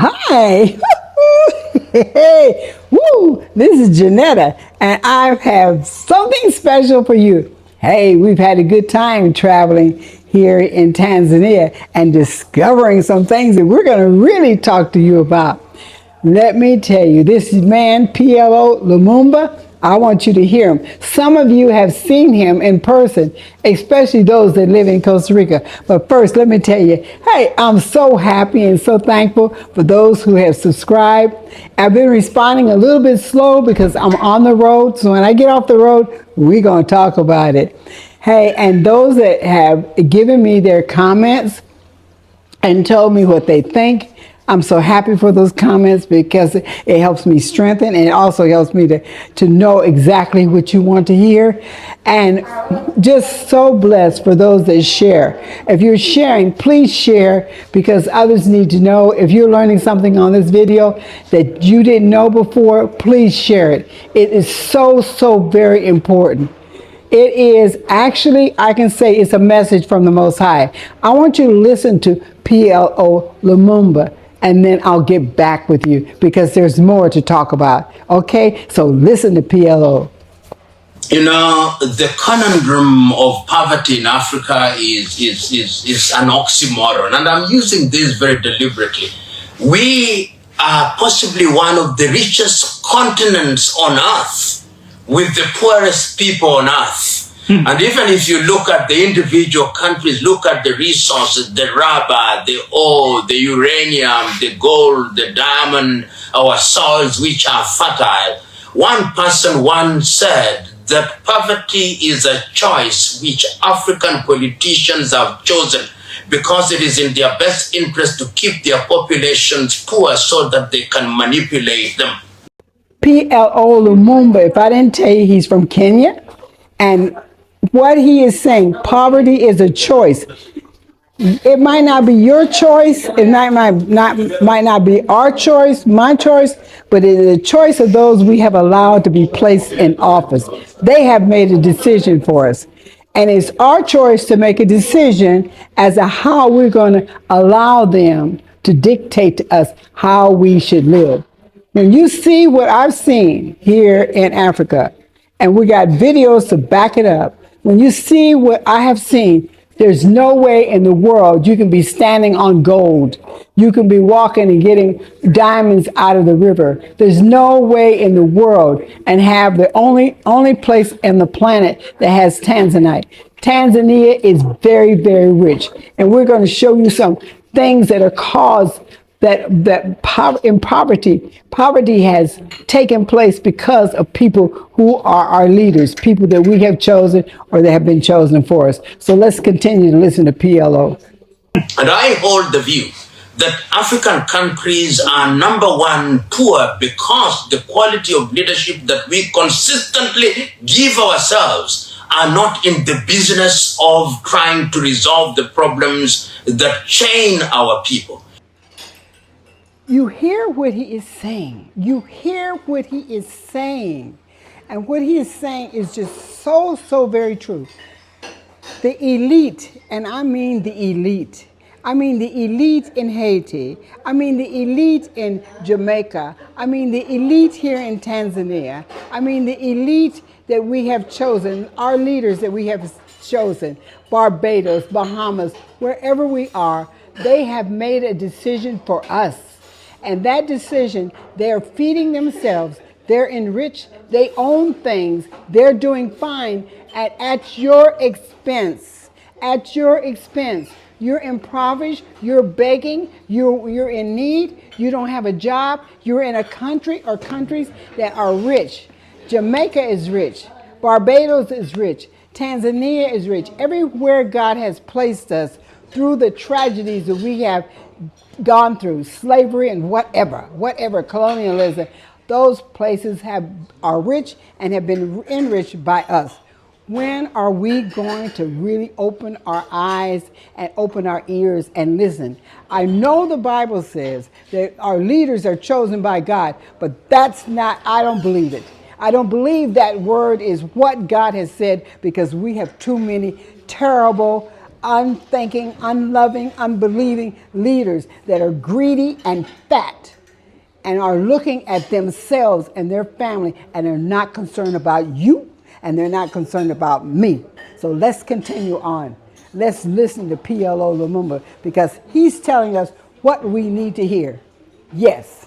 Hi. Hey, woo, this is Janetta, and I have something special for you. Hey, we've had a good time traveling here in Tanzania and discovering some things that we're going to really talk to you about. Let me tell you, this man, PLO Lumumba, I want you to hear him. Some of you have seen him in person, especially those that live in Costa Rica. But first, let me tell you, hey, I'm so happy and so thankful for those who have subscribed. I've been responding a little bit slow because I'm on the road. So when I get off the road, we're going to talk about it. Hey, and those that have given me their comments and told me what they think, I'm so happy for those comments because it helps me strengthen, and it also helps me to know exactly what you want to hear. And just so blessed for those that share. If you're sharing, please share, because others need to know. If you're learning something on this video that you didn't know before, please share it. It is so very important. It is actually, I can say it's a message from the Most High. I want you to listen to PLO Lumumba, and then I'll get back with you because there's more to talk about. Okay, so listen to PLO. You know, the conundrum of poverty in Africa is an oxymoron, and I'm using this very deliberately. We are possibly one of the richest continents on earth with the poorest people on earth. And even if you look at the individual countries, look at the resources, the rubber, the ore, the uranium, the gold, the diamond, our soils which are fertile. One person once said that poverty is a choice which African politicians have chosen because it is in their best interest to keep their populations poor so that they can manipulate them. PLO Lumumba, if I didn't tell you, he's from Kenya, and what he is saying, poverty is a choice. It might not be your choice, it might not be our choice, my choice, but it is a choice of those we have allowed to be placed in office. They have made a decision for us. And it's our choice to make a decision as to how we're going to allow them to dictate to us how we should live. When you see what I've seen here in Africa, and we got videos to back it up, when you see what I have seen, there's no way in the world you can be standing on gold. You can be walking and getting diamonds out of the river. There's no way in the world and have the only place in the planet that has Tanzanite. Tanzania is very rich. And we're going to show you some things that are caused poverty has taken place because of people who are our leaders, people that we have chosen or that have been chosen for us. So let's continue to listen to PLO. And I hold the view that African countries are number one poor because the quality of leadership that we consistently give ourselves are not in the business of trying to resolve the problems that chain our people. You hear what he is saying. You hear what he is saying. And what he is saying is just so very true. The elite, and I mean the elite. I mean the elite in Haiti. I mean the elite in Jamaica. I mean the elite here in Tanzania. I mean the elite that we have chosen, our leaders that we have chosen, Barbados, Bahamas, wherever we are, they have made a decision for us. And that decision, they're feeding themselves, they're enriched, they own things, they're doing fine at your expense. At your expense. You're impoverished, you're begging, you're in need, you don't have a job, you're in a country or countries that are rich. Jamaica is rich, Barbados is rich, Tanzania is rich. Everywhere God has placed us through the tragedies that we have gone through, slavery and whatever, colonialism, those places are rich and have been enriched by us. When are we going to really open our eyes and open our ears and listen? I know the Bible says that our leaders are chosen by God, but that's not, I don't believe it. I don't believe that word is what God has said because we have too many terrible unthinking, unloving, unbelieving leaders that are greedy and fat and are looking at themselves and their family, and they're not concerned about you, and they're not concerned about me. So let's continue on. Let's listen to PLO Lumumba, because he's telling us what we need to hear. Yes.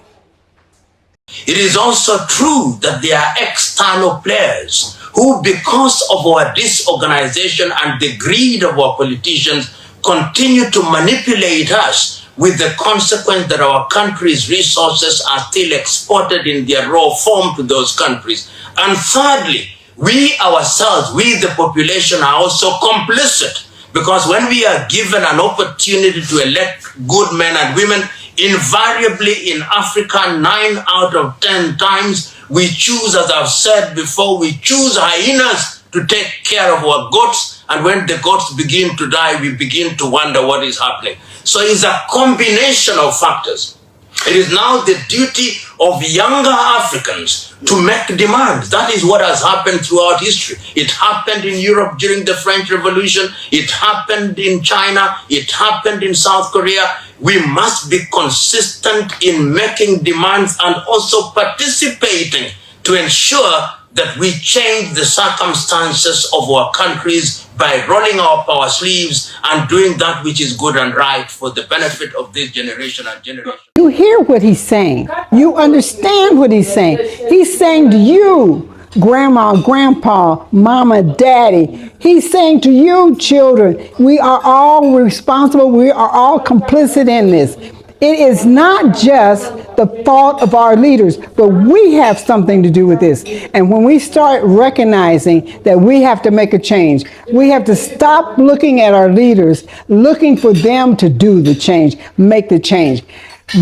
It is also true that there are external players who, because of our disorganization and the greed of our politicians, continue to manipulate us, with the consequence that our country's resources are still exported in their raw form to those countries. And thirdly, we ourselves, we the population, are also complicit, because when we are given an opportunity to elect good men and women, invariably in Africa, 9 out of 10 times, we choose, as I've said before, we choose hyenas to take care of our goats, and when the goats begin to die, we begin to wonder what is happening. So it's a combination of factors. It is now the duty of younger Africans to make demands. That is what has happened throughout history. It happened in Europe during the French Revolution. It happened in China. It happened in South Korea. We must be consistent in making demands and also participating to ensure that we change the circumstances of our countries by rolling up our sleeves and doing that which is good and right for the benefit of this generation and generation. You hear what he's saying. You understand what he's saying. He's saying to you, grandma, grandpa, mama, daddy. He's saying to you, children, we are all responsible. We are all complicit in this. It is not just the fault of our leaders, but we have something to do with this. And when we start recognizing that we have to make a change, we have to stop looking at our leaders, looking for them to do the change, make the change.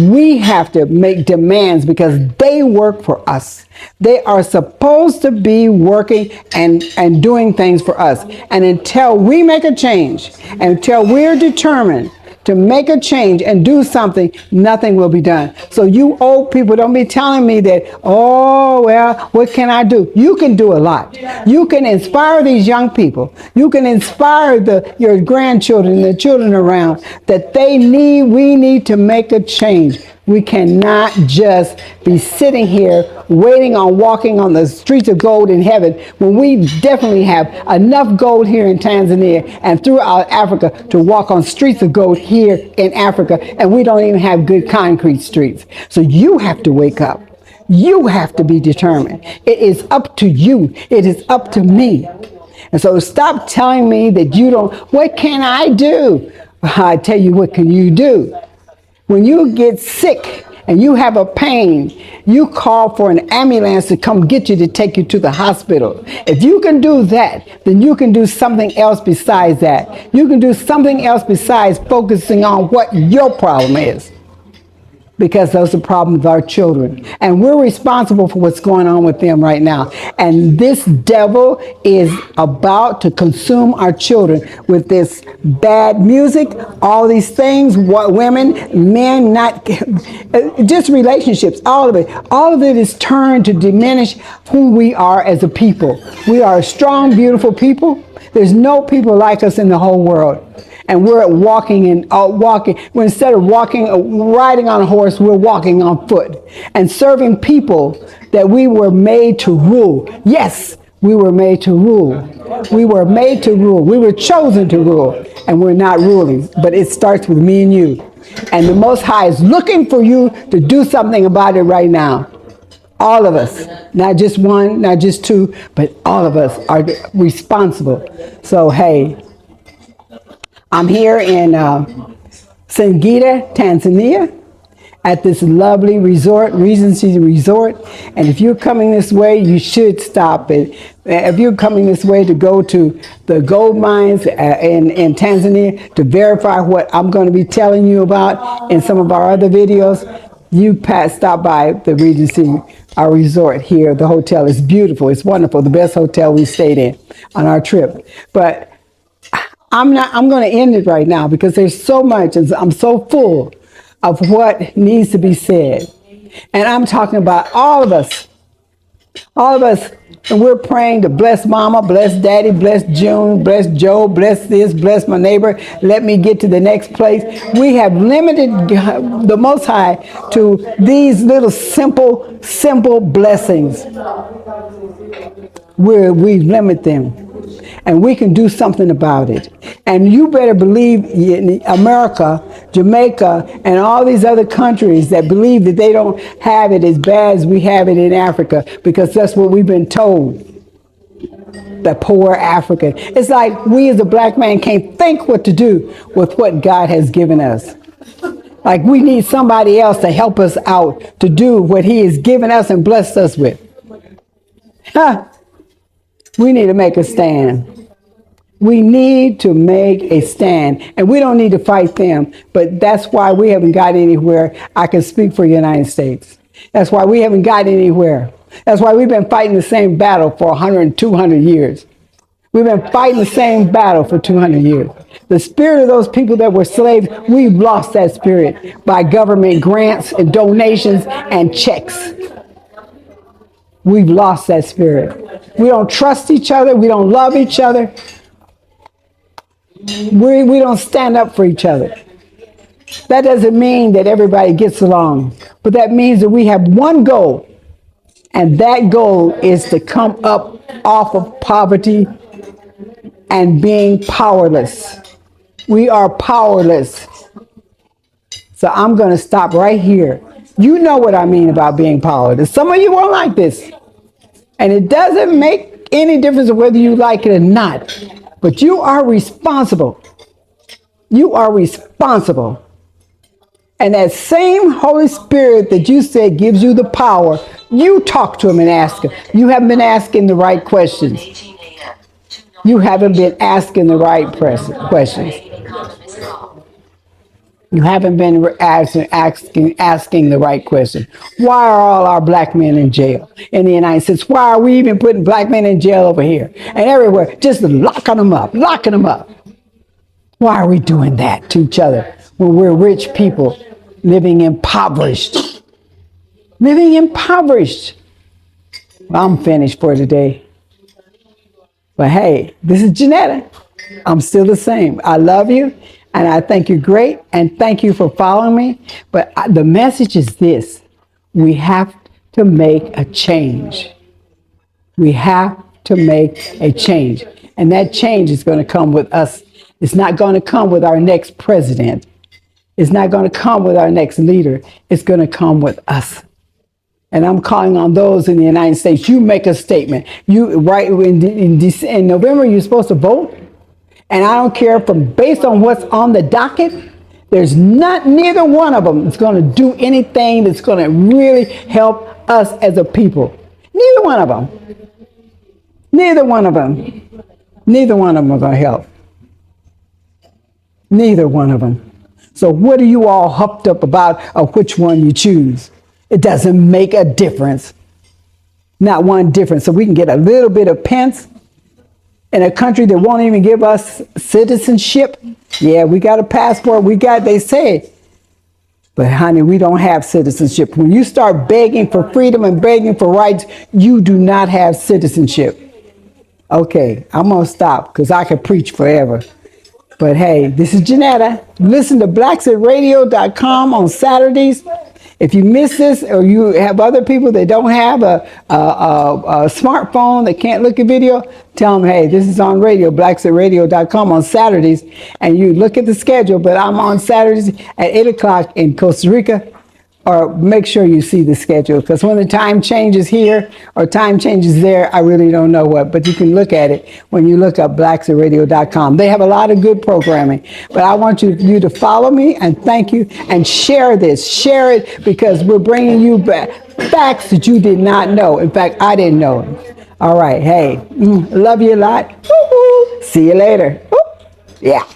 We have to make demands because they work for us. They are supposed to be working and doing things for us. And until we make a change, until we're determined to make a change and do something, nothing will be done. So you old people, don't be telling me that, oh, well, what can I do? You can do a lot. You can inspire these young people. You can inspire your grandchildren, the children around, that we need to make a change. We cannot just be sitting here waiting on walking on the streets of gold in heaven when we definitely have enough gold here in Tanzania and throughout Africa to walk on streets of gold here in Africa, and we don't even have good concrete streets. So you have to wake up. You have to be determined. It is up to you. It is up to me. And so stop telling me that you don't, what can I do? I tell you, what can you do? When you get sick and you have a pain, you call for an ambulance to come get you to take you to the hospital. If you can do that, then you can do something else besides that. You can do something else besides focusing on what your problem is. Because those are problems of our children. And we're responsible for what's going on with them right now. And this devil is about to consume our children with this bad music, all these things, what women, men, not just relationships, all of it. All of it is turned to diminish who we are as a people. We are a strong, beautiful people. There's no people like us in the whole world. And we're walking. Instead of riding on a horse, we're walking on foot and serving people that we were made to rule. Yes, we were made to rule. We were made to rule. We were chosen to rule, and we're not ruling. But it starts with me and you. And the Most High is looking for you to do something about it right now. All of us, not just one, not just two, but all of us are responsible. So, hey, I'm here in Singida, Tanzania, at this lovely resort, Regency Resort. And if you're coming this way, you should stop it. If you're coming this way to go to the gold mines in Tanzania to verify what I'm going to be telling you about in some of our other videos, stop by the Regency, our resort here. The hotel is beautiful. It's wonderful. The best hotel we stayed in on our trip. But I'm going to end it right now because there's so much, and I'm so full of what needs to be said. And I'm talking about all of us. All of us, and we're praying to bless mama, bless daddy, bless June, bless Joe, bless this, bless my neighbor, let me get to the next place. We have limited the Most High to these little simple blessings where we limit them. And we can do something about it. And you better believe in America, Jamaica, and all these other countries that believe that they don't have it as bad as we have it in Africa, because that's what we've been told. The poor African. It's like we as a black man can't think what to do with what God has given us. Like we need somebody else to help us out to do what he has given us and blessed us with. Huh? We need to make a stand. We need to make a stand. And we don't need to fight them. But that's why we haven't got anywhere. I can speak for the United States. That's why we haven't got anywhere. That's why we've been fighting the same battle for 100 and 200 years. We've been fighting the same battle for 200 years. The spirit of those people that were slaves, we've lost that spirit by government grants and donations and checks. We've lost that spirit. We don't trust each other. We don't love each other. We don't stand up for each other. That doesn't mean that everybody gets along, but that means that we have one goal, and that goal is to come up off of poverty and being powerless. We are powerless. So I'm going to stop right here. You know what I mean about being powerless. Some of you won't like this. And it doesn't make any difference whether you like it or not. But you are responsible. You are responsible. And that same Holy Spirit that you said gives you the power, you talk to him and ask him. You haven't been asking the right questions. You haven't been asking the right questions. You haven't been asking the right question. Why are all our black men in jail in the United States? Why are we even putting black men in jail over here and everywhere? Just locking them up. Why are we doing that to each other when we're rich people living impoverished? Living impoverished. Well, I'm finished for today. But hey, this is Janetta. I'm still the same. I love you. And I think you're great, and thank you for following me. But the message is this. We have to make a change. We have to make a change. And that change is going to come with us. It's not going to come with our next president. It's not going to come with our next leader. It's going to come with us. And I'm calling on those in the United States. You make a statement. You right in November, you're supposed to vote. And I don't care based on what's on the docket, there's neither one of them is going to do anything that's going to really help us as a people. Neither one of them. Neither one of them. Neither one of them are going to help. Neither one of them. So what are you all hopped up about of which one you choose? It doesn't make a difference. Not one difference. So we can get a little bit of pence in a country that won't even give us citizenship. Yeah, we got a passport. They say. But honey, we don't have citizenship. When you start begging for freedom and begging for rights, you do not have citizenship. Okay, I'm going to stop because I could preach forever. But hey, this is Janetta. Listen to blacksetradio.com on Saturdays. If you miss this, or you have other people that don't have a smartphone that can't look at video, tell them, hey, this is on radio, blacksetradio.com on Saturdays, and you look at the schedule. But I'm on Saturdays at 8 o'clock in Costa Rica. Or make sure you see the schedule, because when the time changes here or time changes there, I really don't know what. But you can look at it when you look up blacksetradio.com. They have a lot of good programming. But I want you to follow me and thank you and share this. Share it, because we're bringing you back facts that you did not know. In fact, I didn't know them. All right. Hey, love you a lot. Woo-hoo. See you later. Woo. Yeah.